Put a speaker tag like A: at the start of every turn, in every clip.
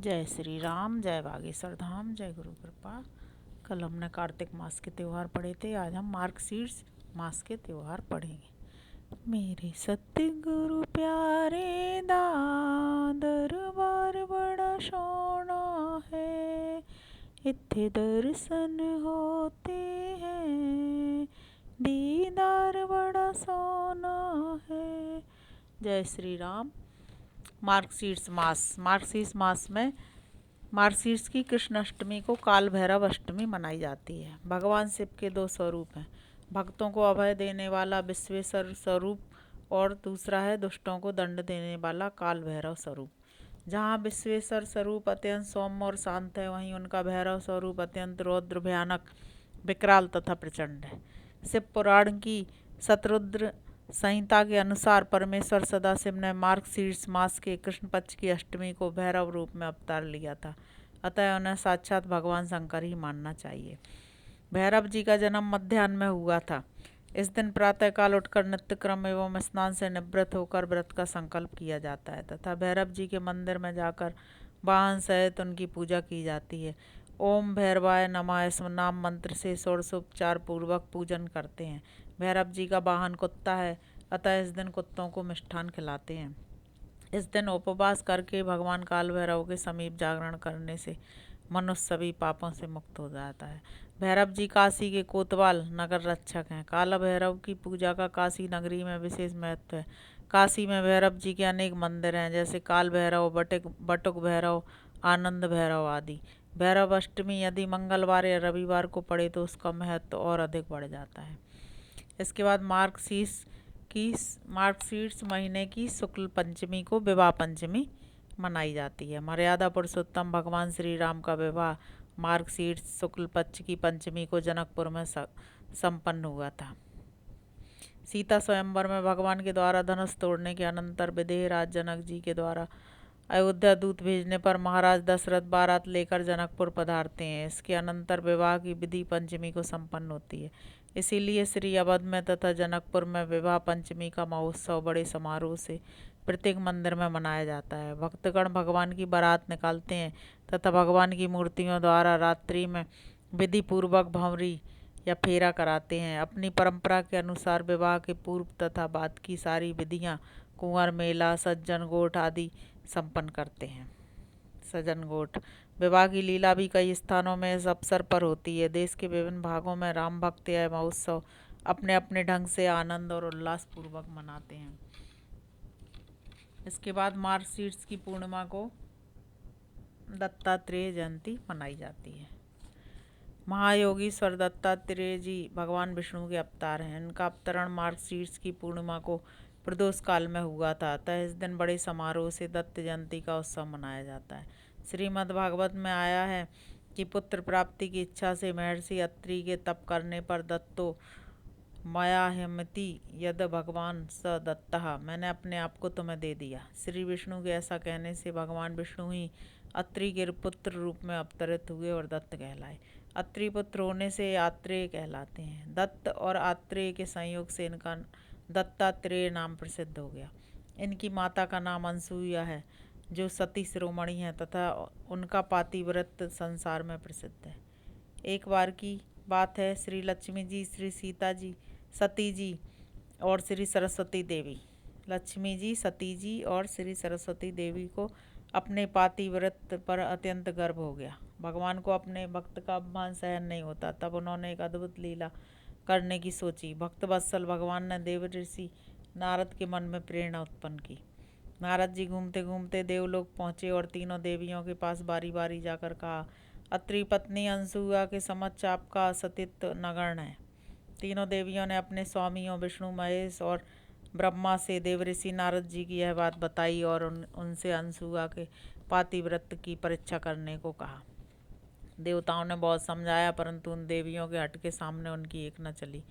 A: जय श्री राम, जय बागेश्वर धाम, जय गुरु कृपा। कल हमने कार्तिक मास के त्यौहार पढ़े थे। आज हम मार्गशीर्ष मास के त्यौहार पढ़ेंगे। मेरे सतगुरु प्यारे दा दरबार बड़ा सोना है, इत्थे दर्शन होते हैं, दीदार बड़ा सोना है। जय श्री राम। मार्गशीर्ष मास में मार्गशीर्ष की कृष्ण अष्टमी को काल भैरव अष्टमी मनाई जाती है। भगवान शिव के दो स्वरूप हैं, भक्तों को अभय देने वाला विश्वेश्वर स्वरूप और दूसरा है दुष्टों को दंड देने वाला काल भैरव स्वरूप। जहाँ विश्वेश्वर स्वरूप अत्यंत सौम्य और शांत है, वहीं उनका भैरव स्वरूप अत्यंत रौद्र, भयानक, विकराल तथा प्रचंड है। शिव पुराण की शतरुद्र संहिता के अनुसार परमेश्वर सदाशिव ने मार्गशीर्ष मास के कृष्ण पक्ष की अष्टमी को भैरव रूप में अवतार लिया था, अतः उन्हें साक्षात भगवान शंकर ही मानना चाहिए। भैरव जी का जन्म मध्याह्न में हुआ था। इस दिन प्रातःकाल उठकर नित्य क्रम एवं स्नान से निवृत्त होकर व्रत का संकल्प किया जाता है तथा भैरव जी के मंदिर में जाकर वाहन सहित उनकी पूजा की जाती है। ओम भैरवाय नमः इस नाम मंत्र से षोडशोपचार पूर्वक पूजन करते हैं। भैरव जी का वाहन कुत्ता है, अतः इस दिन कुत्तों को मिष्ठान खिलाते हैं। इस दिन उपवास करके भगवान काल भैरव के समीप जागरण करने से मनुष्य सभी पापों से मुक्त हो जाता है। भैरव जी काशी के कोतवाल नगर रक्षक हैं। काला भैरव की पूजा का काशी नगरी में विशेष महत्व है। काशी में भैरव जी के अनेक मंदिर हैं, जैसे काल भैरव, बटुक भैरव, आनंद भैरव आदि। भैरव अष्टमी यदि मंगलवार या रविवार को पड़े तो उसका महत्व और अधिक बढ़ जाता है। इसके बाद मार्गशीर्ष महीने की शुक्ल पंचमी को विवाह पंचमी मनाई जाती है। मर्यादा पुरुषोत्तम भगवान श्री राम का विवाह मार्गशीर्ष शुक्ल पक्ष की पंचमी को जनकपुर में संपन्न हुआ था। सीता स्वयंवर में भगवान के द्वारा धनुष तोड़ने के अनंतर विदेह राज जनक जी के द्वारा अयोध्या दूत भेजने पर महाराज दशरथ बारात लेकर जनकपुर पधारते हैं। इसके अनंतर विवाह की विधि पंचमी को संपन्न होती है। इसीलिए श्री अवध में तथा जनकपुर में विवाह पंचमी का महोत्सव बड़े समारोह से प्रत्येक मंदिर में मनाया जाता है। भक्तगण भगवान की बारात निकालते हैं तथा भगवान की मूर्तियों द्वारा रात्रि में विधि पूर्वक भंवरी या फेरा कराते हैं। अपनी परंपरा के अनुसार विवाह के पूर्व तथा बाद की सारी विधियां कुंवर मेला, सज्जन गोठ आदि संपन्न करते हैं। सज्जन गोठ विवाह की लीला भी कई स्थानों में इस अवसर पर होती है। देश के विभिन्न भागों में राम भक्त यह महोत्सव अपने अपने ढंग से आनंद और उल्लास पूर्वक मनाते हैं। इसके बाद मार्गशीर्ष की पूर्णिमा को दत्तात्रेय जयंती मनाई जाती है। महायोगीश्वर दत्तात्रेय जी भगवान विष्णु के अवतार हैं। इनका अवतरण मार्गशीर्ष की पूर्णिमा को प्रदोष काल में हुआ था, अतः इस दिन बड़े समारोह से दत्त जयंती का उत्सव मनाया जाता है। श्रीमद् भागवत में आया है कि पुत्र प्राप्ति की इच्छा से महर्षि अत्रि के तप करने पर दत्तो मयाहमिति यद भगवान स दत्तः, मैंने अपने आप को तुम्हें दे दिया। श्री विष्णु के ऐसा कहने से भगवान विष्णु ही अत्रि के पुत्र रूप में अवतरित हुए और दत्त कहलाए। अत्रि पुत्र होने से आत्रेय कहलाते हैं। दत्त और आत्रेय के संयोग से इनका दत्तात्रेय नाम प्रसिद्ध हो गया। इनकी माता का नाम अनसुईया है, जो सती शिरोमणि है तथा उनका पातिव्रत संसार में प्रसिद्ध है। एक बार की बात है, श्री लक्ष्मी जी, श्री सीता जी, सती जी और श्री सरस्वती देवी, लक्ष्मी जी, सती जी और श्री सरस्वती देवी को अपने पातिव्रत पर अत्यंत गर्व हो गया। भगवान को अपने भक्त का अपमान सहन नहीं होता, तब उन्होंने एक अद्भुत लीला करने की सोची। भक्त वत्सल भगवान ने देव ऋषि नारद के मन में प्रेरणा उत्पन्न की। नारद जी घूमते घूमते देवलोक पहुँचे और तीनों देवियों के पास बारी बारी जाकर कहा, अत्रि पत्नी अनसुईया के समक्ष आपका सतीत्व नगण्य है। तीनों देवियों ने अपने स्वामियों विष्णु, महेश और ब्रह्मा से देवऋषि नारद जी की यह बात बताई और उनसे अनसुईया के पातिव्रत की परीक्षा करने को कहा। देवताओं ने बहुत समझाया, परंतु उन देवियों के हट के सामने उनकी एक न चली।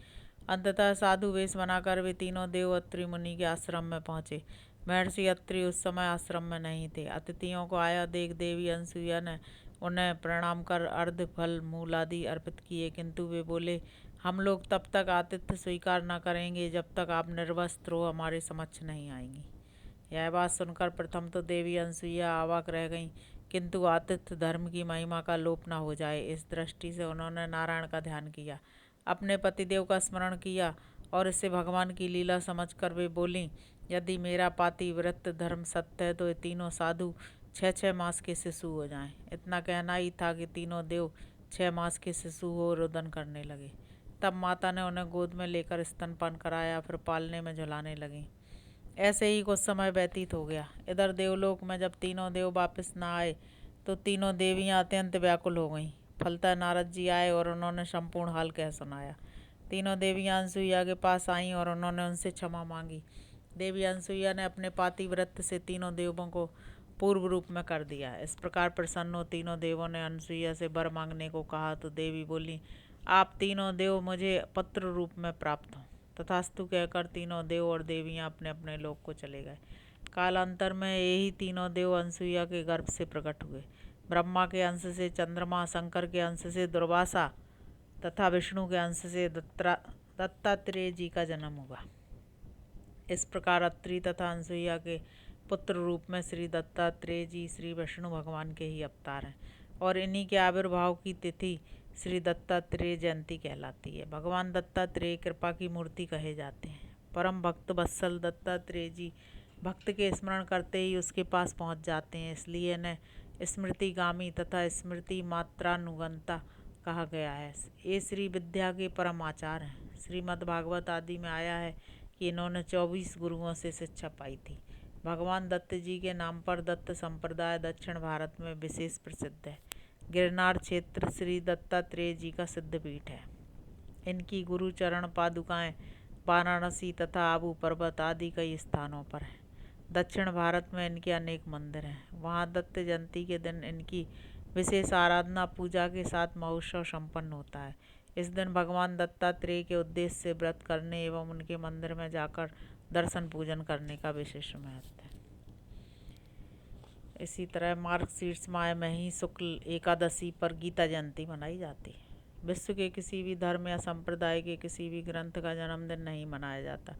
A: अंततः साधु वेश बनाकर वे तीनों देव अत्रि मुनि के आश्रम में पहुँचे। महर्षि अत्रि उस समय आश्रम में नहीं थे। अतिथियों को आया देख देवी अनसुईया ने उन्हें प्रणाम कर अर्ध फल मूल आदि अर्पित किए, किंतु वे बोले, हम लोग तब तक आतिथ्य स्वीकार न करेंगे जब तक आप निर्वस्त्र हो हमारे समक्ष नहीं आएंगी। यह बात सुनकर प्रथम तो देवी अनसुईया अवाक रह गईं, किंतु आतिथ्य धर्म की महिमा का लोप न हो जाए, इस दृष्टि से उन्होंने नारायण का ध्यान किया, अपने पतिदेव का स्मरण किया और इसे भगवान की लीला समझकर वे बोलीं, यदि मेरा पातिव्रत धर्म सत्य है तो ये तीनों साधु 6-6 मास के शिशु हो जाएं। इतना कहना ही था कि तीनों देव 6 मास के शिशु हो रुदन करने लगे। तब माता ने उन्हें गोद में लेकर स्तनपान कराया, फिर पालने में झुलाने लगी। ऐसे ही कुछ समय व्यतीत हो गया। इधर देवलोक में जब तीनों देव वापस न आए तो तीनों देवियां अत्यंत व्याकुल हो गईं। फलतः नारद जी आए और उन्होंने संपूर्ण हाल कह सुनाया। तीनों देवियां अनसुईया के पास आईं और उन्होंने उनसे क्षमा मांगी। देवी अनसुईया ने अपने पातिव्रत से तीनों देवों को पूर्व रूप में कर दिया। इस प्रकार प्रसन्न हो तीनों देवों ने अनसुईया से वर मांगने को कहा तो देवी बोली, आप तीनों देव मुझे पत्र रूप में प्राप्त हों। तथास्तु कहकर तीनों देव और देवियां अपने अपने लोक को चले गए। कालांतर में यही तीनों देव अनसुईया के गर्भ से प्रकट हुए। ब्रह्मा के अंश से चंद्रमा, शंकर के अंश से दुर्वासा तथा विष्णु के अंश से दत्तात्रेय जी का जन्म हुआ। इस प्रकार अत्रि तथा अनसुईया के पुत्र रूप में श्री दत्तात्रेय जी श्री विष्णु भगवान के ही अवतार हैं और इन्हीं के आविर्भाव की तिथि श्री दत्तात्रेय जयंती कहलाती है। भगवान दत्तात्रेय कृपा की मूर्ति कहे जाते हैं। परम भक्त वत्सल दत्तात्रेय जी भक्त के स्मरण करते ही उसके पास पहुंच जाते हैं, इसलिए इन्हें स्मृतिगामी तथा स्मृति मात्रानुगंता कहा गया है। ये श्री विद्या के परम आचार्य हैं। श्रीमद् भागवत आदि में आया है कि इन्होंने 24 गुरुओं से शिक्षा पाई थी। भगवान दत्त जी के नाम पर दत्त संप्रदाय दक्षिण भारत में विशेष प्रसिद्ध है। गिरनार क्षेत्र श्री दत्तात्रेय जी का सिद्धपीठ है। इनकी गुरु चरण पादुकाएं वाराणसी तथा आबू पर्वत आदि कई स्थानों पर हैं। दक्षिण भारत में इनके अनेक मंदिर हैं। वहाँ दत्त जयंती के दिन इनकी विशेष आराधना पूजा के साथ महोत्सव संपन्न होता है। इस दिन भगवान दत्तात्रेय के उद्देश्य से व्रत करने एवं उनके मंदिर में जाकर दर्शन पूजन करने का विशेष महत्व है। इसी तरह मार्गशीर्ष माह में ही शुक्ल एकादशी पर गीता जयंती मनाई जाती है। विश्व के किसी भी धर्म या संप्रदाय के किसी भी ग्रंथ का जन्मदिन नहीं मनाया जाता।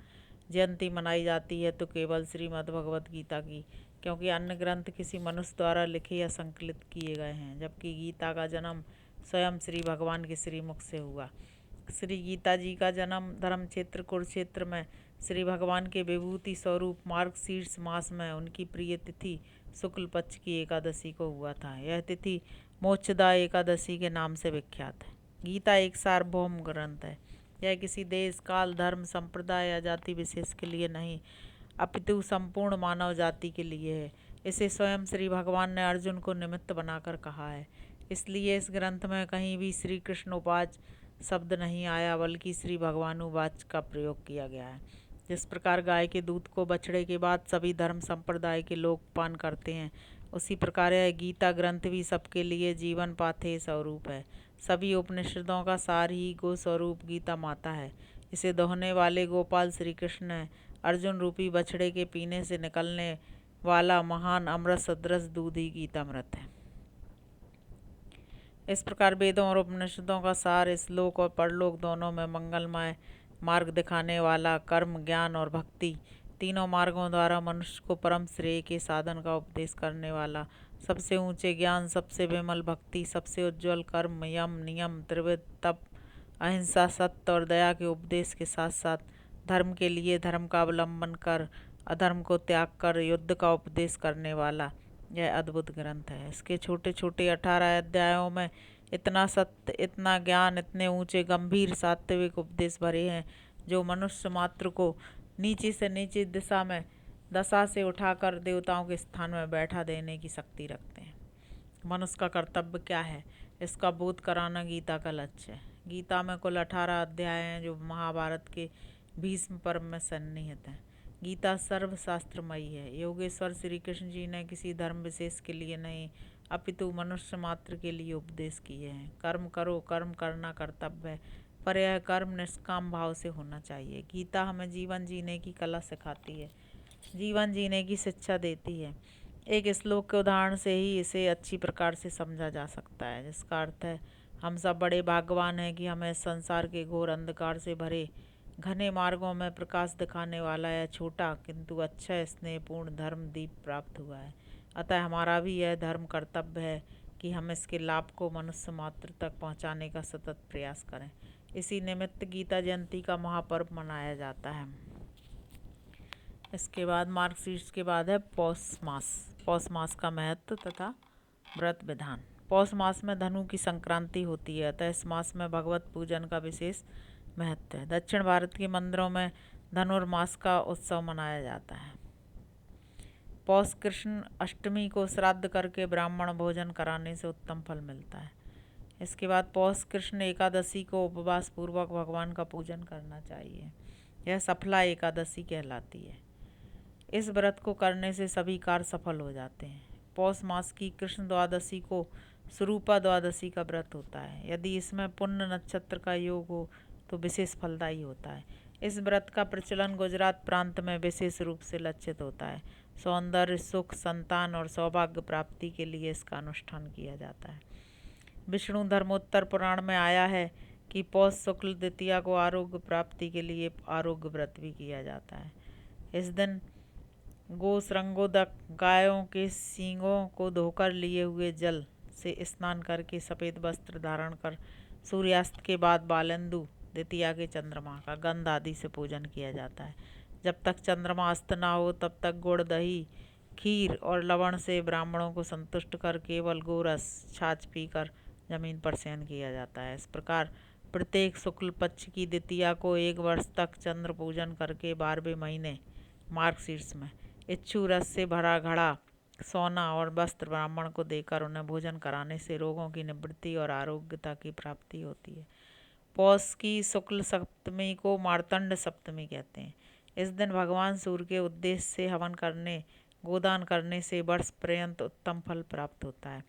A: जयंती मनाई जाती है तो केवल श्रीमद् भगवत गीता की, क्योंकि अन्य ग्रंथ किसी मनुष्य द्वारा लिखे या संकलित किए गए हैं, जबकि गीता का जन्म स्वयं श्री भगवान के श्रीमुख से हुआ। श्री गीता जी का जन्म धर्म क्षेत्र कुरुक्षेत्र में श्री भगवान के विभूति स्वरूप मार्गशीर्ष मास में उनकी प्रिय तिथि शुक्ल पक्ष की एकादशी को हुआ था। यह तिथि मोक्षदा एकादशी के नाम से विख्यात है। गीता एक सार्वभौम ग्रंथ है। यह किसी देश, काल, धर्म, संप्रदाय या जाति विशेष के लिए नहीं, अपितु संपूर्ण मानव जाति के लिए है। इसे स्वयं श्री भगवान ने अर्जुन को निमित्त बनाकर कहा है। इसलिए इस ग्रंथ में कहीं भी श्री कृष्णोवाच शब्द नहीं आया, बल्कि श्री भगवानुवाच का प्रयोग किया गया है। जिस प्रकार गाय के दूध को बछड़े के बाद सभी धर्म संप्रदाय के लोग पान करते हैं, उसी प्रकार यह गीता ग्रंथ भी सबके लिए जीवन पाथेय स्वरूप है। सभी उपनिषदों का सार ही गो स्वरूप गीता माता है। इसे दोहने वाले गोपाल श्री कृष्ण है। अर्जुन रूपी बछड़े के पीने से निकलने वाला महान अमृत सदृश दूध ही गीतामृत है। इस प्रकार वेदों और उपनिषदों का सार इस लोक और परलोक दोनों में मंगलमय मार्ग दिखाने वाला कर्म, ज्ञान और भक्ति, तीनों मार्गों द्वारा मनुष्य को परम श्रेय के साधन का उपदेश करने वाला, सबसे ऊंचे ज्ञान, सबसे विमल भक्ति, सबसे उज्ज्वल कर्म, यम, नियम, त्रिविध तप, अहिंसा, सत्य और दया के उपदेश के साथ साथ धर्म के लिए धर्म का अवलंबन कर अधर्म को त्याग कर युद्ध का उपदेश करने वाला यह अद्भुत ग्रंथ है। इसके छोटे छोटे 18 अध्यायों में इतना सत्य, इतना ज्ञान, इतने ऊंचे गंभीर सात्विक उपदेश भरे हैं जो मनुष्य मात्र को नीचे से नीचे दशा से उठाकर देवताओं के स्थान में बैठा देने की शक्ति रखते हैं। मनुष्य का कर्तव्य क्या है, इसका बोध कराना गीता का लक्ष्य है। गीता में कुल 18 अध्याय हैं जो महाभारत के भीष्म पर्व में सन्निहित हैं। गीता सर्वशास्त्रमयी है। योगेश्वर श्री कृष्ण जी ने किसी धर्म विशेष के लिए नहीं, अपितु मनुष्य मात्र के लिए उपदेश किए हैं। कर्म करो, कर्म करना कर्तव्य है, पर यह कर्म निष्काम भाव से होना चाहिए। गीता हमें जीवन जीने की कला सिखाती है, जीवन जीने की शिक्षा देती है। एक श्लोक के उदाहरण से ही इसे अच्छी प्रकार से समझा जा सकता है, जिसका अर्थ है हम सब बड़े भाग्यवान हैं कि हमें संसार के घोर अंधकार से भरे घने मार्गों में प्रकाश दिखाने वाला यह छोटा किंतु अच्छा स्नेहपूर्ण धर्म दीप प्राप्त हुआ है। अतः हमारा भी यह धर्म कर्तव्य है कि हम इसके लाभ को मनुष्य मात्र तक पहुँचाने का सतत प्रयास करें। इसी निमित्त गीता जयंती का महापर्व मनाया जाता है। इसके बाद मार्गशीर्ष के बाद है पौष मास। पौष मास का महत्व तथा व्रत विधान। पौष मास में धनु की संक्रांति होती है, अतः इस मास में भगवत पूजन का विशेष महत्व है। दक्षिण भारत के मंदिरों में धनुर्मास का उत्सव मनाया जाता है। पौष कृष्ण अष्टमी को श्राद्ध करके ब्राह्मण भोजन कराने से उत्तम फल मिलता है। इसके बाद पौष कृष्ण एकादशी को उपवास पूर्वक भगवान का पूजन करना चाहिए। यह सफला एकादशी कहलाती है। इस व्रत को करने से सभी कार्य सफल हो जाते हैं। पौष मास की कृष्ण द्वादशी को स्वरूपा द्वादशी का व्रत होता है। यदि इसमें पुण्य नक्षत्र का योग हो तो विशेष फलदायी होता है। इस व्रत का प्रचलन गुजरात प्रांत में विशेष रूप से लक्षित होता है। सौंदर्य, सुख, संतान और सौभाग्य प्राप्ति के लिए इसका अनुष्ठान किया जाता है। विष्णु धर्मोत्तर पुराण में आया है कि पौष शुक्ल द्वितीया को आरोग्य प्राप्ति के लिए आरोग्य व्रत भी किया जाता है। इस दिन गो श्रृंगोदक गायों के सींगों को धोकर लिए हुए जल से स्नान करके सफ़ेद वस्त्र धारण कर सूर्यास्त के बाद बालेंदु द्वितीया के चंद्रमा का गंध आदि से पूजन किया जाता है। जब तक चंद्रमा अस्त ना हो तब तक गुड़, दही, खीर और लवण से ब्राह्मणों को संतुष्ट कर केवल गोरस छाछ पीकर जमीन पर शयन किया जाता है। इस प्रकार प्रत्येक शुक्ल पक्ष की द्वितीया को 1 वर्ष तक चंद्र पूजन करके 12वें महीने मार्गशीर्ष में इच्छू रस से भरा घड़ा, सोना और वस्त्र ब्राह्मण को देकर उन्हें भोजन कराने से रोगों की निवृत्ति और आरोग्यता की प्राप्ति होती है। पौष की शुक्ल सप्तमी को मार्तंड सप्तमी कहते हैं। इस दिन भगवान सूर्य के उद्देश्य से हवन करने, गोदान करने से वर्ष पर्यंत उत्तम फल प्राप्त होता है।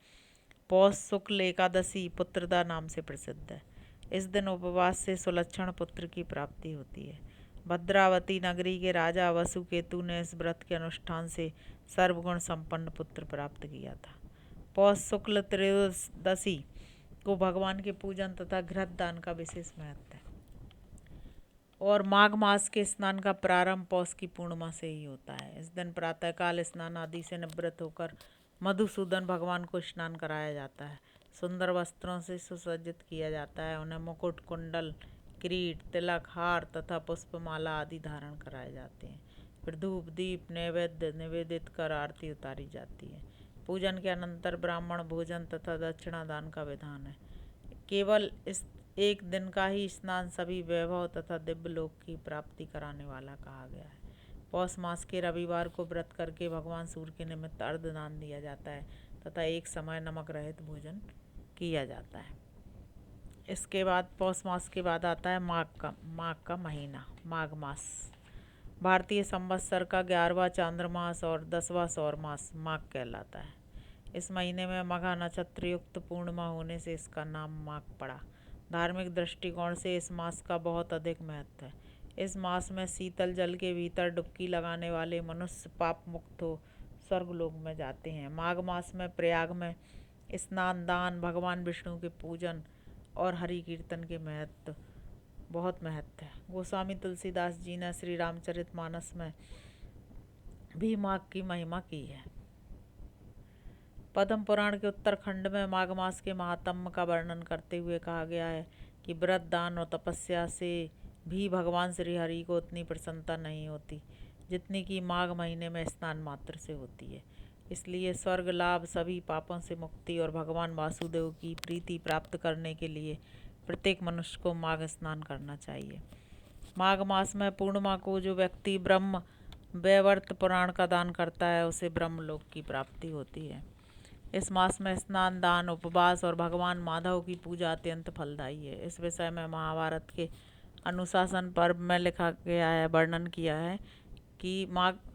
A: पौष शुक्ल एकादशी पुत्रदा नाम से प्रसिद्ध है। इस दिन उपवास से सुलक्षण पुत्र की प्राप्ति होती है। भद्रावती नगरी के राजा वसुकेतु ने इस व्रत के अनुष्ठान से सर्वगुण संपन्न पुत्र प्राप्त किया था। पौष शुक्ल त्रयोदशी को भगवान के पूजन तथा घृत दान का विशेष महत्व है। और माघ मास के स्नान का प्रारंभ पौष की पूर्णिमा से ही होता है। इस दिन प्रातःकाल स्नान आदि से निवृत्त होकर मधुसूदन भगवान को स्नान कराया जाता है। सुंदर वस्त्रों से सुसज्जित किया जाता है। उन्हें मुकुट, कुंडल, किरीट, तिलक, हार तथा पुष्पमाला आदि धारण कराए जाते हैं। फिर धूप, दीप, नैवेद्य निवेदित कर आरती उतारी जाती है। पूजन के अनंतर ब्राह्मण भोजन तथा दक्षिणा दान का विधान है। केवल इस एक दिन का ही स्नान सभी वैभव तथा दिव्य लोक की प्राप्ति कराने वाला कहा गया है। पौष मास के रविवार को व्रत करके भगवान सूर्य के निमित्त अर्घदान दिया जाता है तथा एक समय नमक रहित भोजन किया जाता है। इसके बाद पौष मास के बाद आता है माघ का महीना, माघ मास। भारतीय संवत्सर का 11वां चांद्रमास और 10वां सौर मास माघ कहलाता है। इस महीने में मघा नक्षत्र युक्त पूर्णिमा होने से इसका नाम माघ पड़ा। धार्मिक दृष्टिकोण से इस मास का बहुत अधिक महत्व है। इस मास में शीतल जल के भीतर डुबकी लगाने वाले मनुष्य पाप मुक्त हो स्वर्गलोक में जाते हैं। माघ मास में प्रयाग में स्नान, दान, भगवान विष्णु के पूजन और हरि कीर्तन के बहुत महत्व है। गोस्वामी तुलसीदास जी ने श्री रामचरितमानस में भी माघ की महिमा की है। पद्म पुराण के उत्तरखंड में माघ मास के महात्म्य का वर्णन करते हुए कहा गया है कि व्रत, दान और तपस्या से भी भगवान श्री हरि को उतनी प्रसन्नता नहीं होती जितनी कि माघ महीने में स्नान मात्र से होती है। इसलिए स्वर्ग लाभ, सभी पापों से मुक्ति और भगवान वासुदेव की प्रीति प्राप्त करने के लिए प्रत्येक मनुष्य को माघ स्नान करना चाहिए। माघ मास में पूर्णिमा को जो व्यक्ति ब्रह्म वैवर्त पुराण का दान करता है उसे ब्रह्मलोक की प्राप्ति होती है। इस मास में स्नान, दान, उपवास और भगवान माधव की पूजा अत्यंत फलदायी है। इस विषय में महाभारत के अनुशासन पर्व में लिखा गया है, वर्णन किया है कि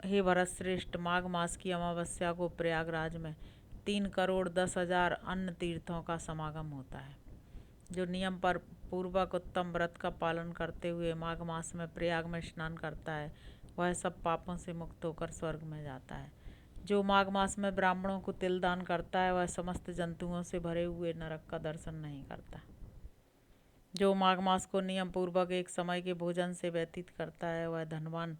A: हे भरतश्रेष्ठ, माघ मास की अमावस्या को प्रयागराज में 3,10,00,000 अन्न तीर्थों का समागम होता है। जो नियम पर पूर्वक उत्तम व्रत का पालन करते हुए माघ मास में प्रयाग में स्नान करता है वह सब पापों से मुक्त होकर स्वर्ग में जाता है। जो माघ मास में ब्राह्मणों को तिल दान करता है वह समस्त जंतुओं से भरे हुए नरक का दर्शन नहीं करता। जो माघ मास को नियम पूर्वक एक समय के भोजन से व्यतीत करता है वह धनवान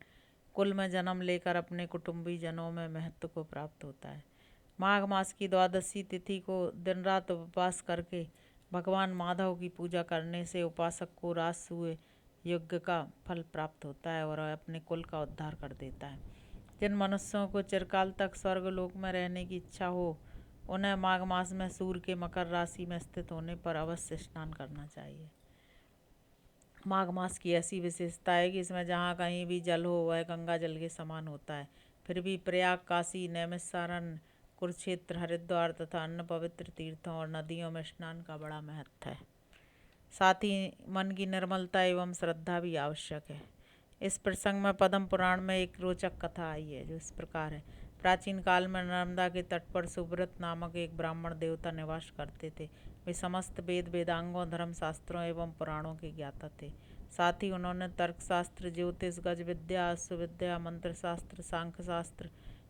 A: कुल में जन्म लेकर अपने कुटुंबी जनों में महत्व को प्राप्त होता है। माघ मास की द्वादशी तिथि को दिन रात उपवास करके भगवान माधव की पूजा करने से उपासक को राजसूय यज्ञ का फल प्राप्त होता है और अपने कुल का उद्धार कर देता है। जिन मनुष्यों को चिरकाल तक स्वर्गलोक में रहने की इच्छा हो उन्हें माघ मास में सूर्य के मकर राशि में स्थित होने पर अवश्य स्नान करना चाहिए। माघ मास की ऐसी विशेषता है कि इसमें जहाँ कहीं भी जल हो वह गंगा जल के समान होता है। फिर भी प्रयाग, काशी, नैमिषारण्य, कुरुक्षेत्र, हरिद्वार तथा अन्य पवित्र तीर्थों और नदियों में स्नान का बड़ा महत्व है। साथ ही मन की निर्मलता एवं श्रद्धा भी आवश्यक है। इस प्रसंग में पद्म पुराण में एक रोचक कथा आई है जो इस प्रकार है। प्राचीन काल में नर्मदा के तट पर सुब्रत नामक एक ब्राह्मण देवता निवास करते थे। वे समस्त वेद, वेदांगों, धर्मशास्त्रों एवं पुराणों के ज्ञाता थे। साथ ही उन्होंने तर्कशास्त्र, ज्योतिष, गज विद्या, अश्वविद्या, मंत्र शास्त्र, सांख्य शास्त्र,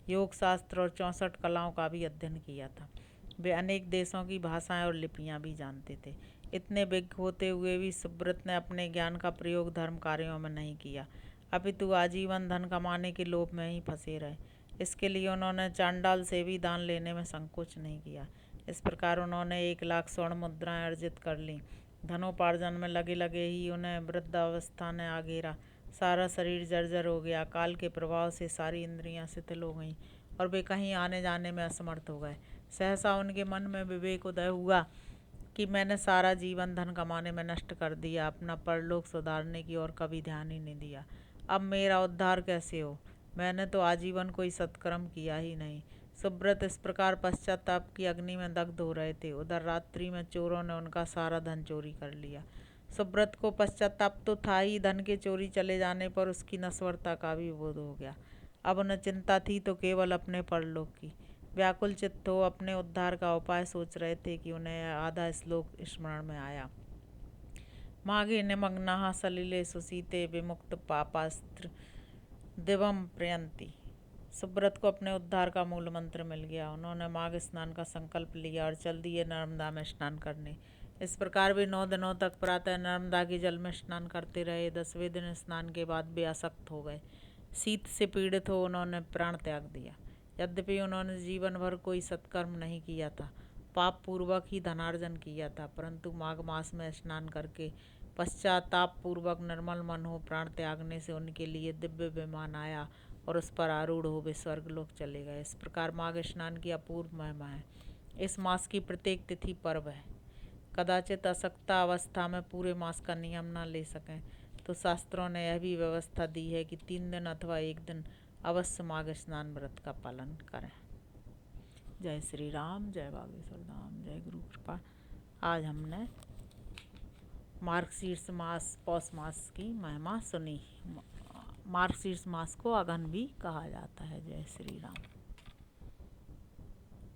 A: योग शास्त्र और 64 कलाओं का भी अध्ययन किया था। वे अनेक देशों की भाषाएं और लिपियां भी जानते थे। इतने विज्ञ होते हुए भी सुब्रत ने अपने ज्ञान का प्रयोग धर्म कार्यों में नहीं किया, अपितु आजीवन धन कमाने के लोभ में ही फंसे रहे। इसके लिए उन्होंने चांडाल से भी दान लेने में संकोच नहीं किया। इस प्रकार उन्होंने 1,00,000 स्वर्ण मुद्राएं अर्जित कर लीं। धनोपार्जन में लगे लगे ही उन्हें वृद्धावस्था ने आ घेरा। सारा शरीर जर्जर हो गया। काल के प्रभाव से सारी इंद्रियां शिथिल हो गईं और वे कहीं आने जाने में असमर्थ हो गए। सहसा उनके मन में विवेक उदय हुआ कि मैंने सारा जीवन धन कमाने में नष्ट कर दिया, अपना परलोक सुधारने की ओर कभी ध्यान ही नहीं दिया। अब मेरा उद्धार कैसे हो? मैंने तो आजीवन कोई सत्कर्म किया ही नहीं। सुब्रत इस प्रकार पश्चाताप की अग्नि में दग्ध हो रहे थे। उधर रात्रि में चोरों ने उनका सारा धन चोरी कर लिया। सुब्रत को पश्चाताप तो था ही, धन के चोरी चले जाने पर उसकी नश्वरता का भी बोध हो गया। अब उन्हें चिंता थी तो केवल अपने परलोक की। व्याकुल चित्त हो अपने उद्धार का उपाय सोच रहे थे कि उन्हें आधा श्लोक स्मरण में आया। माघे निमग्नाः सलिले सुशीते विमुक्त पापास्त्र दिवम प्रयंती। सुब्रत को अपने उद्धार का मूल मंत्र मिल गया। उन्होंने माघ स्नान का संकल्प लिया और चल दिए नर्मदा में स्नान करने। इस प्रकार वे 9 दिनों तक प्रातः नर्मदा के जल में स्नान करते रहे। 10वें दिन स्नान के बाद वे आसक्त हो गए। शीत से पीड़ित हो उन्होंने प्राण त्याग दिया। यद्यपि उन्होंने जीवन भर कोई सत्कर्म नहीं किया था, पाप पूर्वक ही धनार्जन किया था, परंतु माघ मास में स्नान करके पश्चाताप पूर्वक निर्मल मन हो प्राण त्यागने से उनके लिए दिव्य विमान आया और उस पर आरूढ़ हो वे स्वर्गलोक चले गए। इस प्रकार माघ स्नान की अपूर्व महिमा है। इस मास की प्रत्येक तिथि पर्व है। कदाचित असक्ता अवस्था में पूरे मास का नियम न ले सकें तो शास्त्रों ने यह भी व्यवस्था दी है कि 3 दिन अथवा 1 दिन अवश्य माघ स्नान व्रत का पालन करें। जय श्री राम, जय बागेश्वर धाम, जय गुरु कृपा। आज हमने मार्गशीर्ष मास, पौष मास की महिमा सुनी। मार्गशीर्ष मास को अगहन भी कहा जाता है। जय श्री राम।